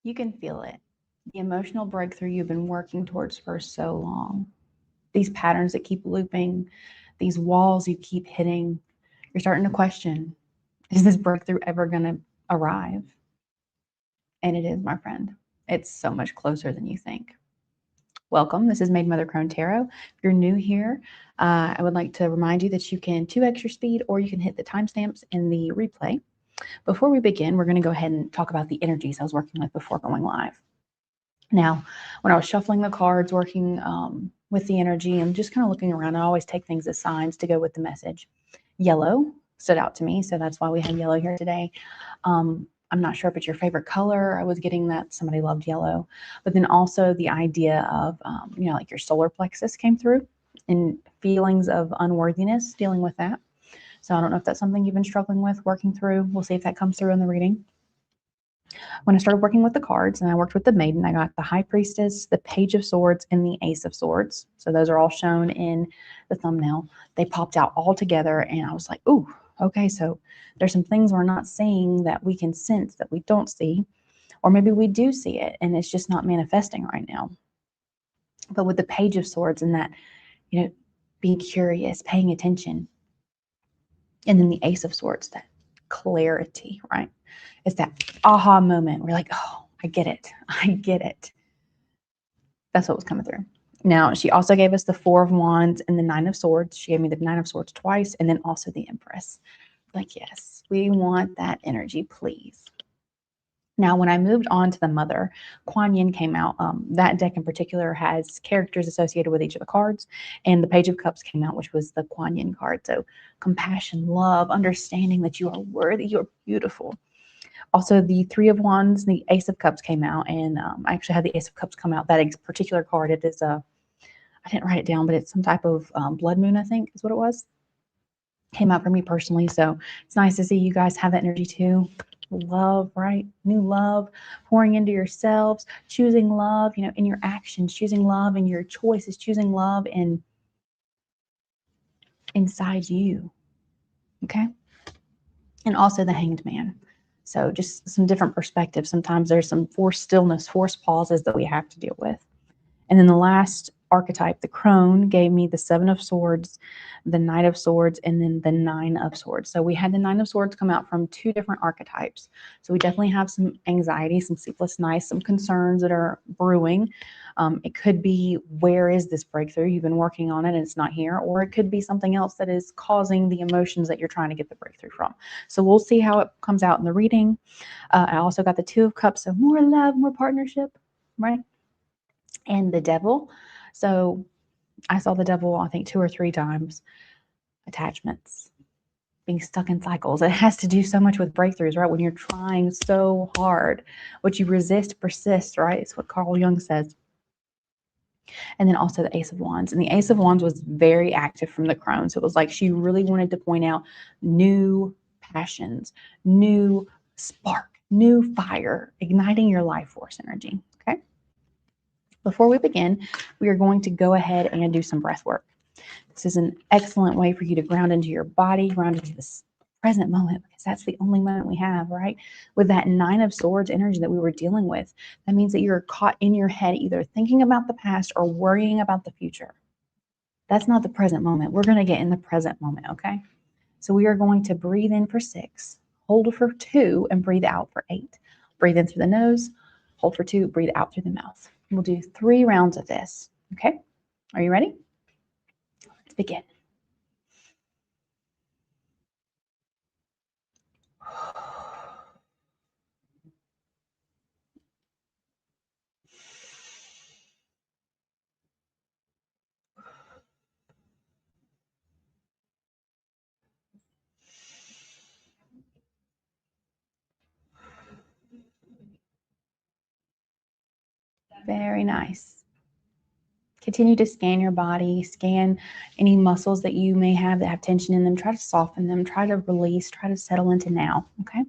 You can feel it. The emotional breakthrough you've been working towards for so long. These patterns that keep looping, these walls you keep hitting, you're starting to question, is this breakthrough ever going to arrive? And it is, my friend. It's so much closer than you think. Welcome. This is Made Mother Crone Tarot. If you're new here, I would like to remind you that you can 2x your speed, or you can hit the timestamps in the replay. Before we begin, we're going to go ahead and talk about the energies I was working with before going live. Now, when I was shuffling the cards, working with the energy and just kind of looking around, I always take things as signs to go with the message. Yellow stood out to me, so that's why we have yellow here today. I'm not sure if it's your favorite color. I was getting that somebody loved yellow, but then also the idea of, like your solar plexus came through and feelings of unworthiness, dealing with that. So I don't know if that's something you've been struggling with, working through. We'll see if that comes through in the reading. When I started working with the cards and I worked with the Maiden, I got the High Priestess, the Page of Swords, and the Ace of Swords. So those are all shown in the thumbnail. They popped out all together and I was like, ooh, okay, so there's some things we're not seeing that we can sense that we don't see, or maybe we do see it and it's just not manifesting right now. But with the Page of Swords and that, being curious, paying attention, and then the Ace of Swords, that clarity, right? It's that aha moment. We're like, oh, I get it. I get it. That's what was coming through. Now, she also gave us the Four of Wands and the Nine of Swords. She gave me the Nine of Swords twice, and then also the Empress. Like, yes, we want that energy, please. Now, when I moved on to the Mother, Kuan Yin came out. That deck in particular has characters associated with each of the cards, and the Page of Cups came out, which was the Kuan Yin card. So compassion, love, understanding that you are worthy, you're beautiful. Also, the Three of Wands, the Ace of Cups came out, and I actually had the Ace of Cups come out. That particular card, it is I didn't write it down, but it's some type of blood moon, I think is what it was. Came out for me personally, so it's nice to see you guys have that energy too. Love, right? New love, pouring into yourselves, choosing love, in your actions, choosing love in your choices, choosing love inside you, okay? And also the Hanged Man. So just some different perspectives. Sometimes there's some forced stillness, forced pauses that we have to deal with. And then the last archetype, the Crone, gave me the Seven of Swords, the Knight of Swords, and then the Nine of Swords. So we had the Nine of Swords come out from two different archetypes. So we definitely have some anxiety, some sleepless nights, some concerns that are brewing. It could be, where is this breakthrough? You've been working on it and it's not here. Or it could be something else that is causing the emotions that you're trying to get the breakthrough from. So we'll see how it comes out in the reading. I also got the Two of Cups, so more love, more partnership, right? And the Devil. So I saw the Devil, I think 2 or 3 times. Attachments, being stuck in cycles. It has to do so much with breakthroughs, right? When you're trying so hard, what you resist persists, right? It's what Carl Jung says. And then also the Ace of Wands. And the Ace of Wands was very active from the Crone. So it was like she really wanted to point out new passions, new spark, new fire, igniting your life force energy, okay? Before we begin, we are going to go ahead and do some breath work. This is an excellent way for you to ground into your body, ground into this present moment, because that's the only moment we have, right? With that Nine of Swords energy that we were dealing with, that means that you're caught in your head either thinking about the past or worrying about the future. That's not the present moment. We're going to get in the present moment, okay? So we are going to breathe in for 6, hold for 2, and breathe out for 8. Breathe in through the nose, hold for 2, breathe out through the mouth. We'll do 3 rounds of this, okay? Are you ready? Let's begin. Very nice. Continue to scan your body, scan any muscles that you may have that have tension in them. Try to soften them, try to release, try to settle into now, okay?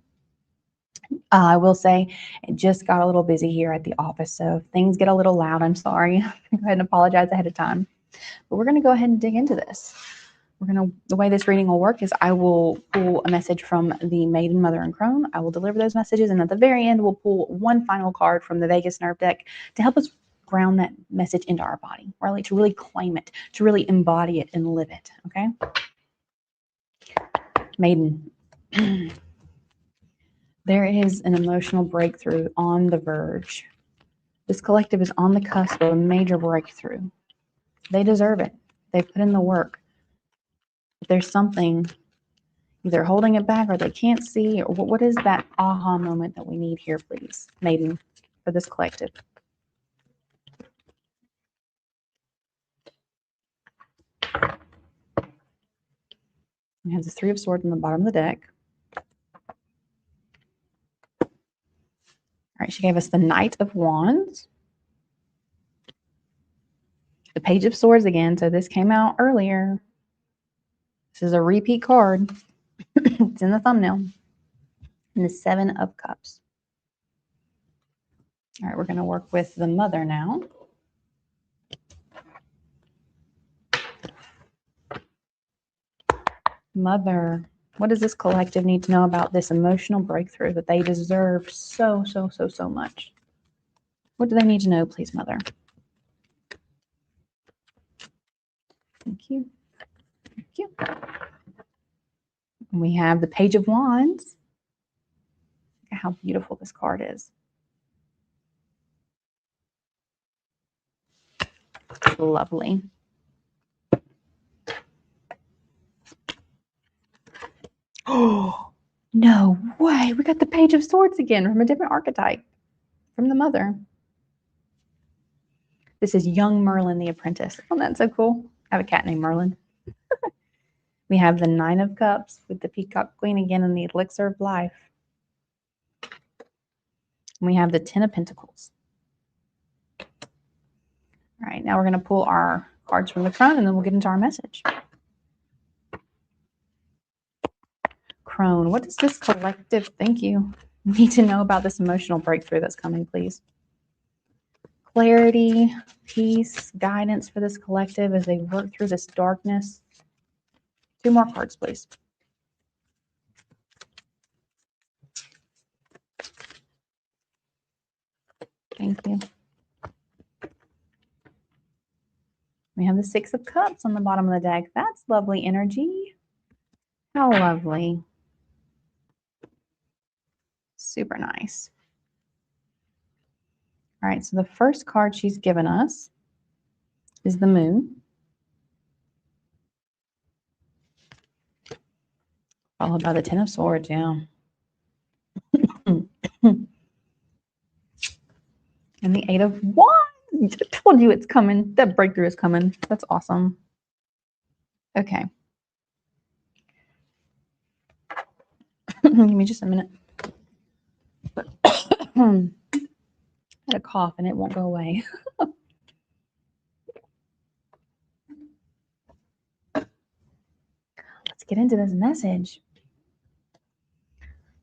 I will say it just got a little busy here at the office, so if things get a little loud, I'm sorry. Go ahead and apologize ahead of time. But we're going to go ahead and dig into this. The way this reading will work is I will pull a message from the Maiden, Mother, and Crone. I will deliver those messages, and at the very end, we'll pull one final card from the Vagus Nerve deck to help us ground that message into our body, or to really claim it, to really embody it and live it. Okay, Maiden. There is an emotional breakthrough on the verge. This collective is on the cusp of a major breakthrough. They deserve it. They put in the work. If there's something either holding it back or they can't see, or what is that aha moment that we need here, please, Maiden, for this collective? We have the Three of Swords on the bottom of the deck. All right, she gave us the Knight of Wands, the Page of Swords again, so this came out earlier. This is a repeat card. It's in the thumbnail. And the Seven of Cups. All right, we're going to work with the Mother now. Mother, what does this collective need to know about this emotional breakthrough that they deserve so much? What do they need to know, please, Mother? Thank you. Thank you. And we have the Page of Wands. Look at how beautiful this card is. Lovely. Oh, no way. We got the Page of Swords again from a different archetype, from the Mother. This is young Merlin the Apprentice. Oh, that's so cool. I have a cat named Merlin. We have the Nine of Cups with the Peacock Queen again in the Elixir of Life. And we have the Ten of Pentacles. All right, now we're going to pull our cards from the Crone, and then we'll get into our message. Crone, what does this collective, thank you, need to know about this emotional breakthrough that's coming, please? Clarity, peace, guidance for this collective as they work through this darkness. 2 more cards, please. Thank you. We have the Six of Cups on the bottom of the deck. That's lovely energy. How lovely. Super nice. All right, so the first card she's given us is the Moon. Followed by the Ten of Swords, yeah. And the Eight of Wands. I told you it's coming. That breakthrough is coming. That's awesome. Okay. Give me just a minute. I had a cough and it won't go away. Let's get into this message.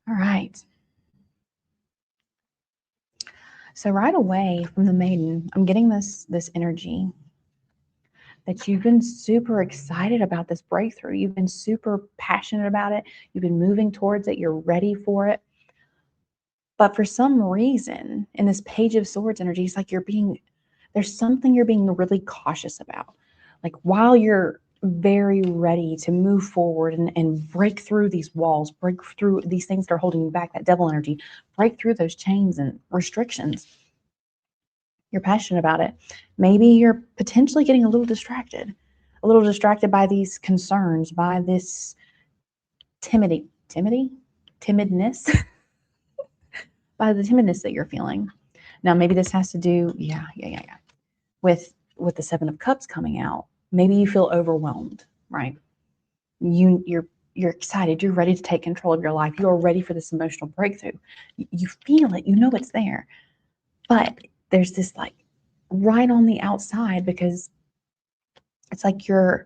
All right. So right away from the Maiden, I'm getting this energy that you've been super excited about this breakthrough. You've been super passionate about it. You've been moving towards it. You're ready for it. But for some reason, in this Page of Swords energy, it's like there's something you're being really cautious about. Like while you're very ready to move forward and break through these walls, break through these things that are holding you back, that devil energy, break through those chains and restrictions. You're passionate about it. Maybe you're potentially getting a little distracted by these concerns, by this timidness, by the timidness that you're feeling. Now, maybe this has to do, with the Seven of Cups coming out. Maybe you feel overwhelmed, right? You're excited. You're ready to take control of your life. You're ready for this emotional breakthrough. You feel it. You know it's there. But there's this like right on the outside, because it's like I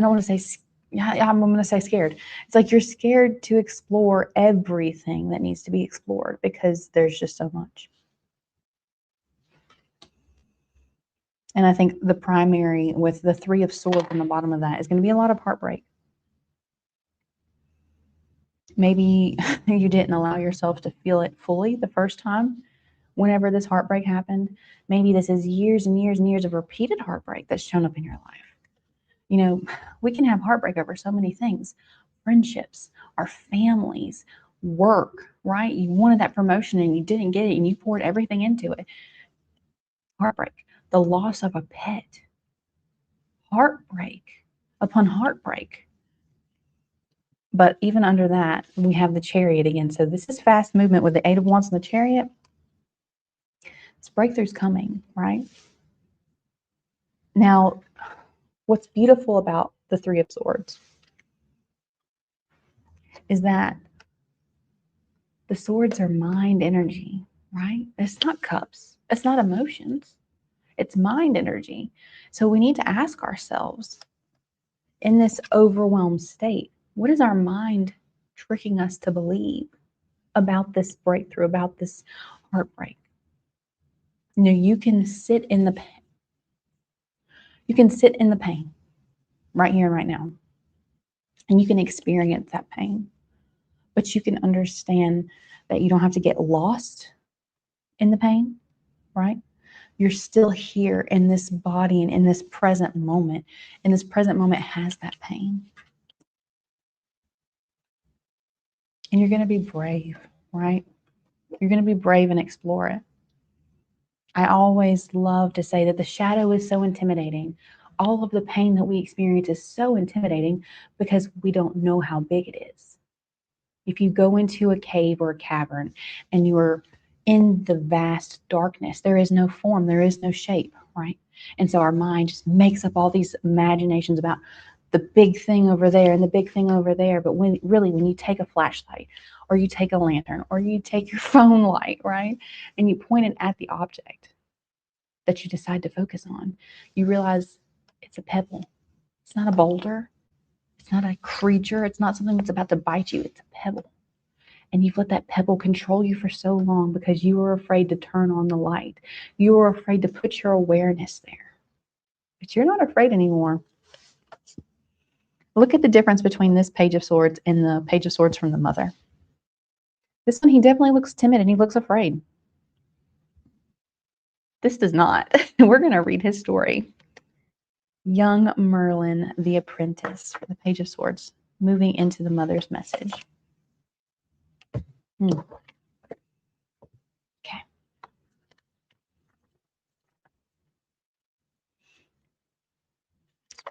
don't want to say, I'm going to say scared. It's like you're scared to explore everything that needs to be explored because there's just so much. And I think the primary with the Three of Swords on the bottom of that is going to be a lot of heartbreak. Maybe you didn't allow yourself to feel it fully the first time whenever this heartbreak happened. Maybe this is years and years and years of repeated heartbreak that's shown up in your life. You know, we can have heartbreak over so many things: friendships, our families, work, right? You wanted that promotion and you didn't get it and you poured everything into it. Heartbreak, the loss of a pet, heartbreak upon heartbreak. But even under that, we have the Chariot again. So this is fast movement with the Eight of Wands and the Chariot. This breakthrough's coming, right? Now, what's beautiful about the Three of Swords is that the swords are mind energy, right? It's not cups. It's not emotions. It's mind energy. So we need to ask ourselves, in this overwhelmed state, what is our mind tricking us to believe about this breakthrough, about this heartbreak? You know, you can sit in the pain right here and right now, and you can experience that pain. But you can understand that you don't have to get lost in the pain, right? You're still here in this body and in this present moment. And this present moment has that pain. And you're going to be brave, right? You're going to be brave and explore it. I always love to say that the shadow is so intimidating. All of the pain that we experience is so intimidating because we don't know how big it is. If you go into a cave or a cavern and you're in the vast darkness, there is no form, there is no shape, right? And so our mind just makes up all these imaginations about the big thing over there and the big thing over there. But when you take a flashlight or you take a lantern or you take your phone light, right, and you point it at the object that you decide to focus on, you realize it's a pebble. It's not a boulder. It's not a creature. It's not something that's about to bite you. It's a pebble. And you've let that pebble control you for so long because you were afraid to turn on the light. You were afraid to put your awareness there. But you're not afraid anymore. Look at the difference between this Page of Swords and the Page of Swords from the Mother. This one, he definitely looks timid and he looks afraid. This does not. We're going to read his story. Young Merlin, the apprentice, for the Page of Swords, moving into the Mother's message. Okay.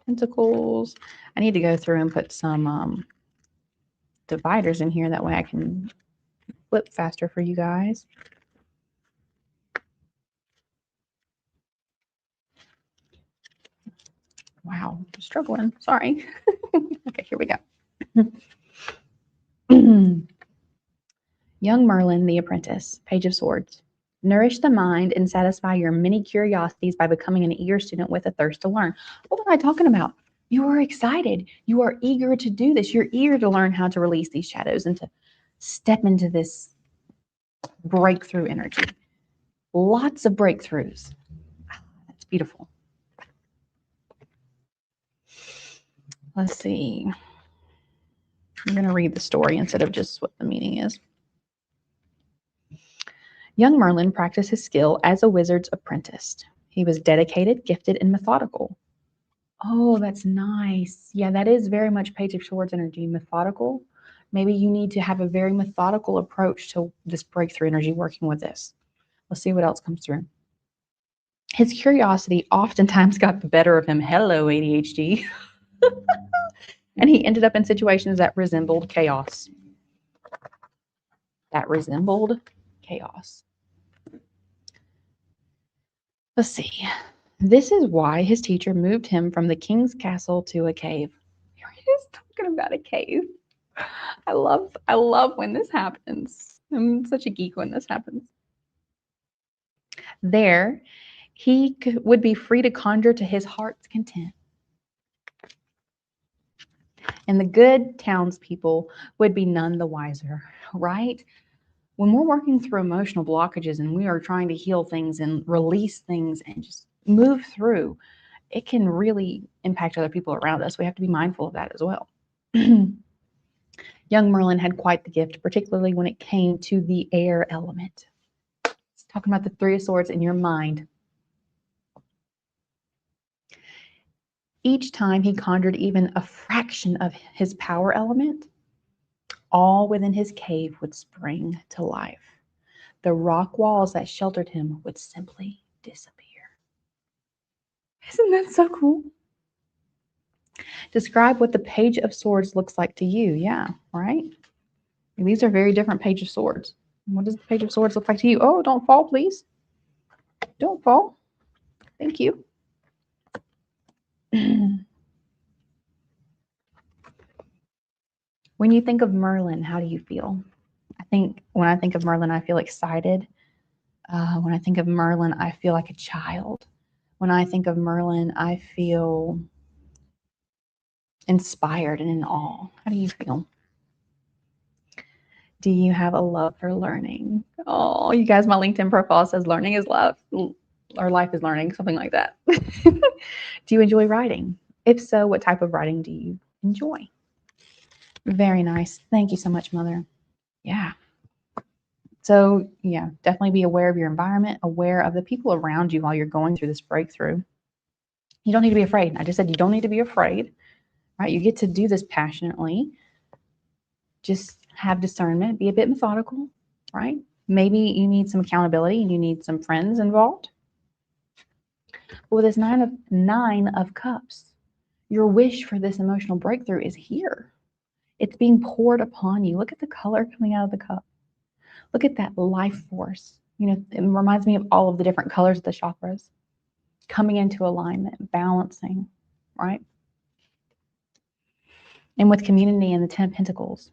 Pentacles. I need to go through and put some dividers in here. That way I can flip faster for you guys. Wow, I'm struggling. Sorry. Okay, here we go. Young Merlin, the apprentice, Page of Swords. Nourish the mind and satisfy your many curiosities by becoming an eager student with a thirst to learn. What am I talking about? You are excited. You are eager to do this. You're eager to learn how to release these shadows and to step into this breakthrough energy. Lots of breakthroughs. That's beautiful. Let's see. I'm going to read the story instead of just what the meaning is. Young Merlin practiced his skill as a wizard's apprentice. He was dedicated, gifted, and methodical. Oh, that's nice. Yeah, that is very much Page of Swords energy. Methodical. Maybe you need to have a very methodical approach to this breakthrough energy working with this. Let's see what else comes through. His curiosity oftentimes got the better of him. Hello, ADHD. And he ended up in situations that resembled chaos. Let's see. This is why his teacher moved him from the king's castle to a cave. We're just talking about a cave. I love when this happens. I'm such a geek when this happens. There, he would be free to conjure to his heart's content. And the good townspeople would be none the wiser, right? When we're working through emotional blockages and we are trying to heal things and release things and just move through, it can really impact other people around us. We have to be mindful of that as well. Young Merlin had quite the gift, particularly when it came to the air element. It's talking about the Three of Swords in your mind. Each time he conjured even a fraction of his power element, all within his cave would spring to life. The rock walls that sheltered him would simply disappear. Isn't that so cool? Describe what the Page of Swords looks like to you. Yeah, right? These are very different Page of Swords. What does the Page of Swords look like to you? Oh, don't fall, please. Don't fall. Thank you. When you think of Merlin, how do you feel? When I think of Merlin, I feel excited. When I think of Merlin, I feel like a child. When I think of Merlin, I feel inspired and in awe. How do you feel? Do you have a love for learning? Oh, you guys, my LinkedIn profile says learning is love, or life is learning, something like that. Do you enjoy writing? If so, what type of writing do you enjoy? Very nice. Thank you so much, Mother. Yeah. So, yeah, definitely be aware of your environment, aware of the people around you while you're going through this breakthrough. You don't need to be afraid. I just said you don't need to be afraid, right? You get to do this passionately. Just have discernment, be a bit methodical, right? Maybe you need some accountability and you need some friends involved. But with this nine of cups, your wish for this emotional breakthrough is here. It's being poured upon you. Look at the color coming out of the cup. Look at that life force. You know, it reminds me of all of the different colors of the chakras coming into alignment, balancing, right? And with community and the 10 of Pentacles.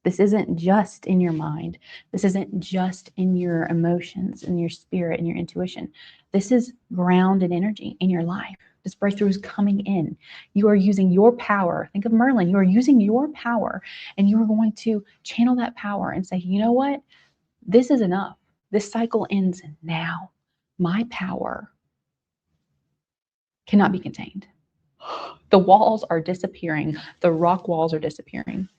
This isn't just in your mind. This isn't just in your emotions, in your spirit, and your intuition. This is grounded energy in your life. This breakthrough is coming in. You are using your power. Think of Merlin. You are using your power, and you are going to channel that power and say, you know what? This is enough. This cycle ends now. My power cannot be contained. The walls are disappearing. The rock walls are disappearing.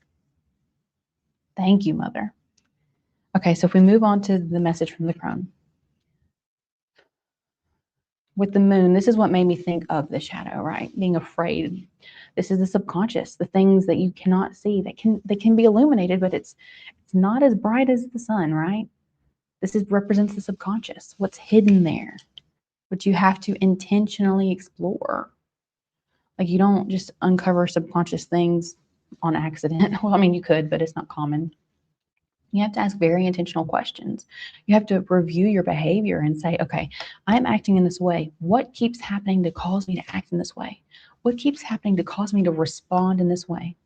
Thank you, Mother. Okay, so if we move on to the message from the crone. With the moon, this is what made me think of the shadow, right? Being afraid. This is the subconscious, the things that you cannot see, that can be illuminated, but it's not as bright as the sun, right? This represents the subconscious, what's hidden there, what you have to intentionally explore. Like you don't just uncover subconscious things on accident. Well, I mean, you could, but it's not common. You have to ask very intentional questions. You have to review your behavior and say, okay, I'm acting in this way. What keeps happening to cause me to act in this way? What keeps happening to cause me to respond in this way?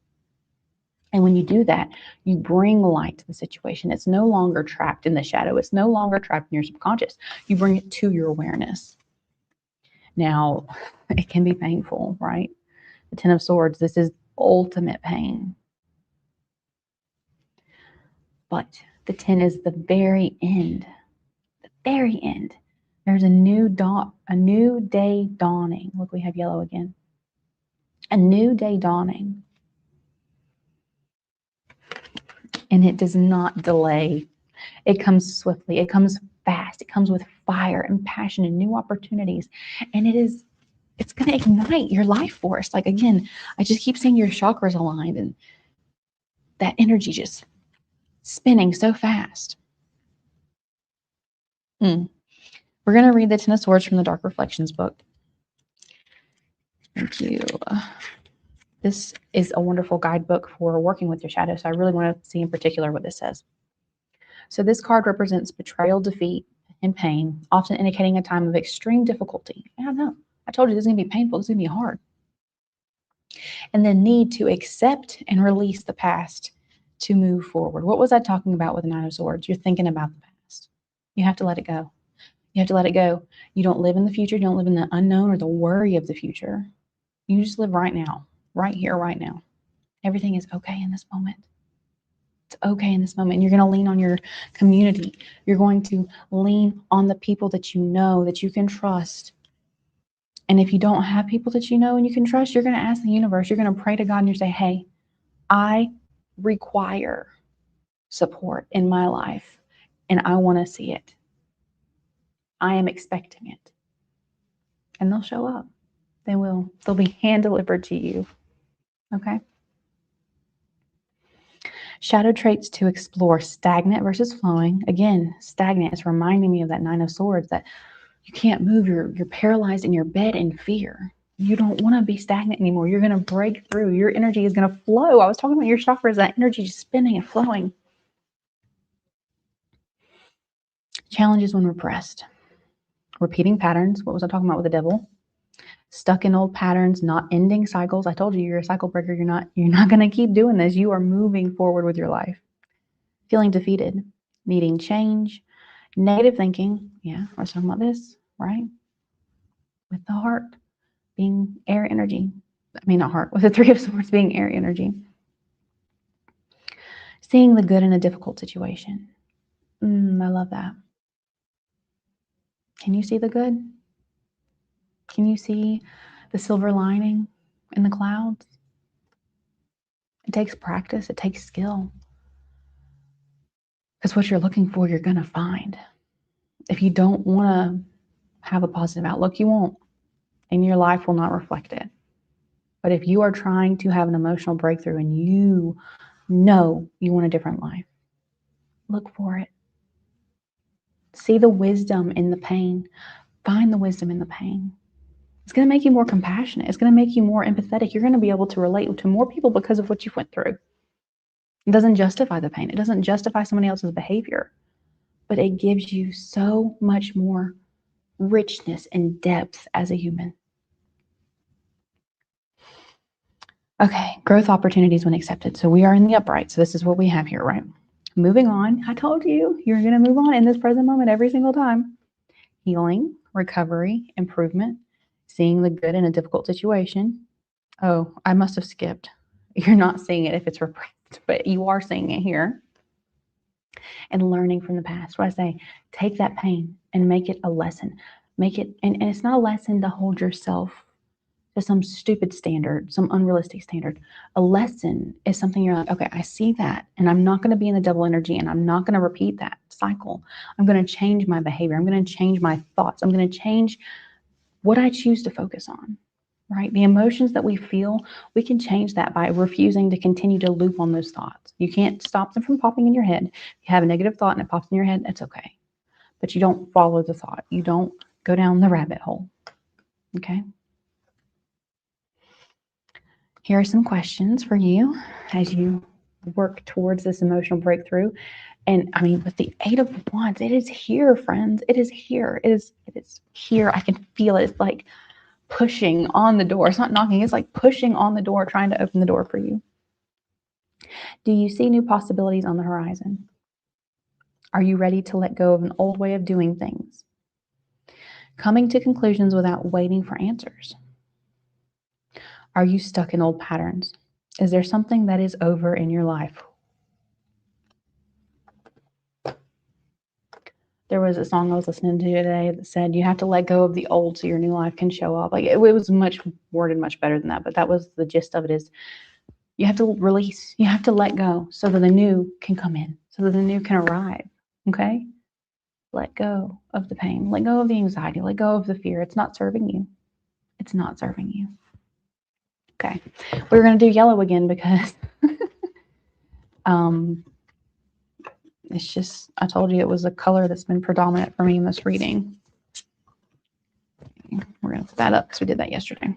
And when you do that, you bring light to the situation. It's no longer trapped in the shadow. It's no longer trapped in your subconscious. You bring it to your awareness. Now, it can be painful, right? The 10 of Swords, this is ultimate pain. But the 10 is the very end. The very end. There's a new day dawning. Look, we have yellow again. A new day dawning. And it does not delay. It comes swiftly. It comes fast. It comes with fire and passion and new opportunities. And it's going to ignite your life force. Like, again, I just keep seeing your chakras aligned and that energy just spinning so fast. We're going to read the 10 of Swords from the Dark Reflections book. Thank you. This is a wonderful guidebook for working with your shadow. So I really want to see in particular what this says. So this card represents betrayal, defeat, and pain, often indicating a time of extreme difficulty. I don't know. I told you this is going to be painful. This is going to be hard. And the need to accept and release the past to move forward. What was I talking about with the 9 of Swords? You're thinking about the past. You have to let it go. You have to let it go. You don't live in the future. You don't live in the unknown or the worry of the future. You just live right now, right here, right now. Everything is okay in this moment. It's okay in this moment. And you're going to lean on your community. You're going to lean on the people that you know, that you can trust. And if you don't have people that you know and you can trust, you're going to ask the universe, you're going to pray to God and you say, hey, I require support in my life and I want to see it. I am expecting it. And they'll show up. They will. They'll be hand delivered to you. Okay? Shadow traits to explore: stagnant versus flowing. Again, stagnant is reminding me of that Nine of Swords, that you can't move. You're paralyzed in your bed in fear. You don't want to be stagnant anymore. You're going to break through. Your energy is going to flow. I was talking about your chakras, that energy just spinning and flowing. Challenges when repressed. Repeating patterns. What was I talking about with the devil? Stuck in old patterns, not ending cycles. I told you, you're a cycle breaker. You're not going to keep doing this. You are moving forward with your life. Feeling defeated, needing change, negative thinking. Yeah, I was talking about this, right? With the heart being air energy. I mean, not heart, with the Three of Swords being air energy. Seeing the good in a difficult situation. I love that. Can you see the good? Can you see the silver lining in the clouds? It takes practice. It takes skill. Because what you're looking for, you're going to find. If you don't want to have a positive outlook, you won't. And your life will not reflect it. But if you are trying to have an emotional breakthrough and you know you want a different life, look for it. See the wisdom in the pain. Find the wisdom in the pain. It's going to make you more compassionate. It's going to make you more empathetic. You're going to be able to relate to more people because of what you went through. It doesn't justify the pain. It doesn't justify somebody else's behavior. But it gives you so much more richness and depth as a human. Okay, growth opportunities when accepted. So we are in the upright. So this is what we have here, right? Moving on. I told you, you're going to move on in this present moment every single time. Healing, recovery, improvement, seeing the good in a difficult situation. Oh, I must have skipped. You're not seeing it if it's repressed, but you are seeing it here. And learning from the past. What I say, take that pain and make it a lesson. Make it, and it's not a lesson to hold yourself to some stupid standard, some unrealistic standard. A lesson is something you're like, okay, I see that, and I'm not going to be in the double energy, and I'm not going to repeat that cycle. I'm going to change my behavior. I'm going to change my thoughts. I'm going to change what I choose to focus on, right? The emotions that we feel, we can change that by refusing to continue to loop on those thoughts. You can't stop them from popping in your head. If you have a negative thought and it pops in your head, that's okay. But you don't follow the thought. You don't go down the rabbit hole, okay? Here are some questions for you as you work towards this emotional breakthrough. And I mean, with the Eight of Wands, it is here, friends. It is here. It is here. I can feel it. It's like pushing on the door. It's not knocking. It's like pushing on the door, trying to open the door for you. Do you see new possibilities on the horizon? Are you ready to let go of an old way of doing things? Coming to conclusions without waiting for answers. Are you stuck in old patterns? Is there something that is over in your life? There was a song I was listening to today that said, you have to let go of the old so your new life can show up. Like it was much worded, much better than that. But that was the gist of it, is you have to release, you have to let go so that the new can come in, so that the new can arrive. Okay? Let go of the pain, let go of the anxiety, let go of the fear. It's not serving you. It's not serving you. Okay. We're going to do yellow again because it's just, I told you it was a color that's been predominant for me in this reading. We're going to put that up because we did that yesterday.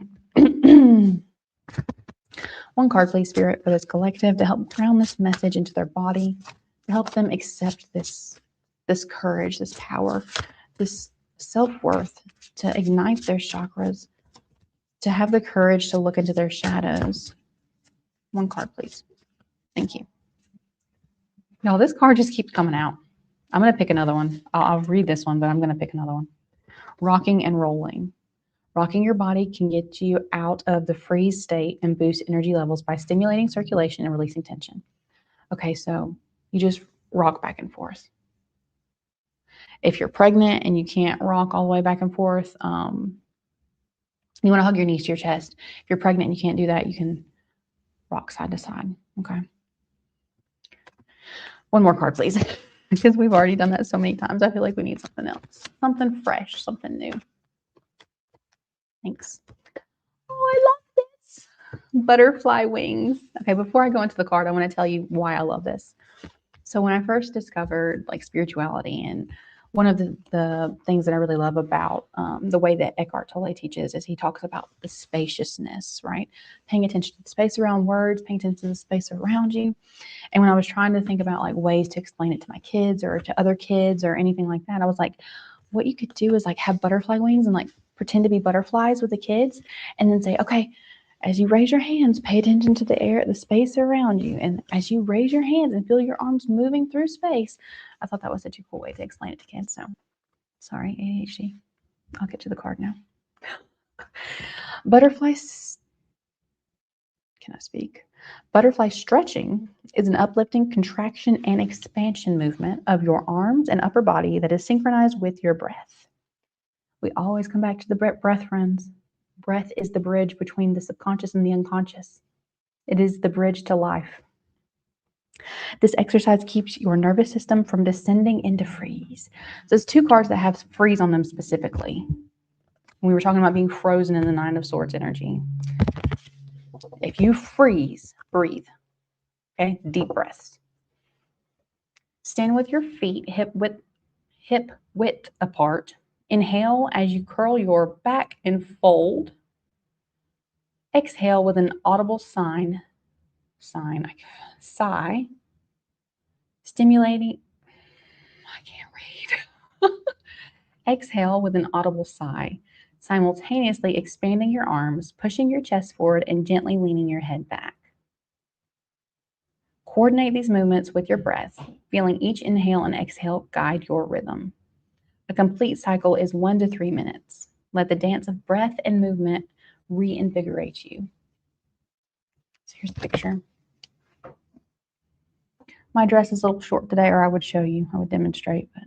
One card, please, Spirit, for this collective to help ground this message into their body, to help them accept this courage, this power, this self-worth, to ignite their chakras, to have the courage to look into their shadows. One card, please. Thank you. No, this card just keeps coming out. I'm going to pick another one. I'll read this one, but I'm going to pick another one. Rocking and rolling. Rocking your body can get you out of the freeze state and boost energy levels by stimulating circulation and releasing tension. Okay, so You just rock back and forth. If you're pregnant and you can't rock all the way back and forth, you want to hug your knees to your chest. If you're pregnant and you can't do that, you can rock side to side. Okay. One more card, please. Because we've already done that so many times. I feel like we need something else. Something fresh, something new. Thanks. Oh, I love this. Butterfly wings. Okay, before I go into the card, I want to tell you why I love this. So when I first discovered like spirituality, and one of the things that I really love about the way that Eckhart Tolle teaches is he talks about the spaciousness, right? Paying attention to the space around words, paying attention to the space around you. And when I was trying to think about like ways to explain it to my kids or to other kids or anything like that, I was like, what you could do is like have butterfly wings and like pretend to be butterflies with the kids and then say, okay, as you raise your hands, pay attention to the air, the space around you. And as you raise your hands and feel your arms moving through space, I thought that was such a cool way to explain it to kids. So sorry, ADHD. I'll get to the card now. Butterflies. Can I speak? Butterfly stretching is an uplifting contraction and expansion movement of your arms and upper body that is synchronized with your breath. We always come back to the breath, friends. Breath is the bridge between the subconscious and the unconscious. It is the bridge to life. This exercise keeps your nervous system from descending into freeze. So it's two cards that have freeze on them specifically. We were talking about being frozen in the Nine of Swords energy. If you freeze, breathe. Okay, deep breaths. Stand with your feet hip width apart. Inhale as you curl your back and fold. Exhale with an audible sigh. Stimulating. I can't read. Exhale with an audible sigh, simultaneously expanding your arms, pushing your chest forward, and gently leaning your head back. Coordinate these movements with your breath, feeling each inhale and exhale guide your rhythm. A complete cycle is 1 to 3 minutes. Let the dance of breath and movement reinvigorate you. So here's the picture. My dress is a little short today, or I would show you, I would demonstrate, but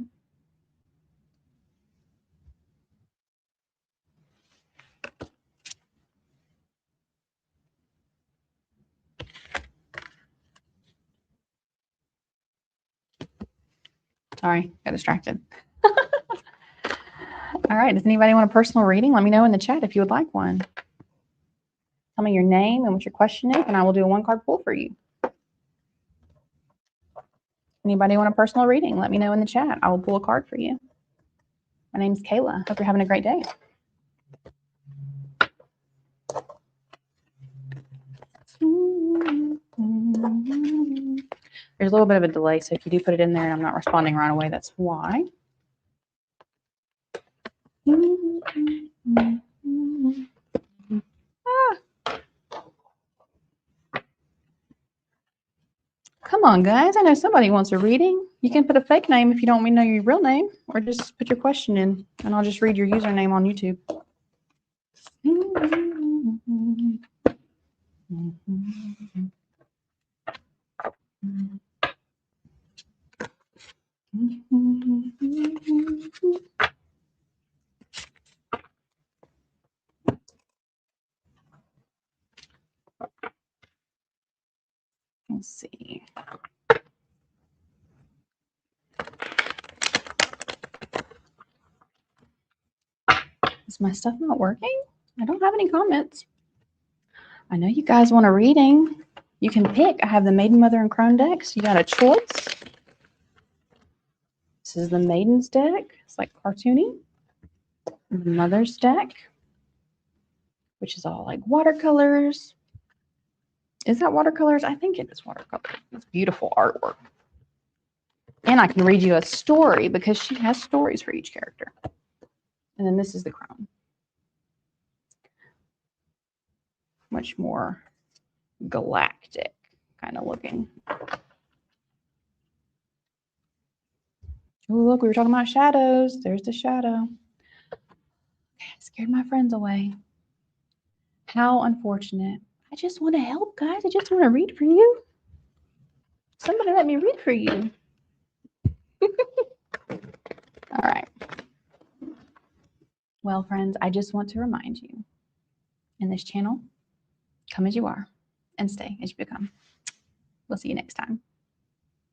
sorry, got distracted. All right, does anybody want a personal reading? Let me know in the chat if you would like one. Tell me your name and what your question is, and I will do a one-card pull for you. Anybody want a personal reading? Let me know in the chat. I will pull a card for you. My name's Kayla. Hope you're having a great day. There's a little bit of a delay, so if you do put it in there and I'm not responding right away, that's why. Come on, guys. I know somebody wants a reading. You can put a fake name if you don't know your real name, or just put your question in, and I'll just read your username on YouTube. Let's see. Is my stuff not working? I don't have any comments. I know you guys want a reading. You can pick. I have the Maiden, Mother, and Crone decks. You got a choice. This is the Maiden's deck. It's like cartoony. The Mother's deck, which is all like watercolors. Is that watercolors? I think it is watercolors. It's beautiful artwork. And I can read you a story because she has stories for each character. And then this is the Crone. Much more galactic kind of looking. Oh, look, we were talking about shadows. There's the shadow. Okay, I scared my friends away. How unfortunate. I just want to help, guys. I just want to read for you. Somebody let me read for you. All right. Well, friends, I just want to remind you in this channel, come as you are and stay as you become. We'll see you next time.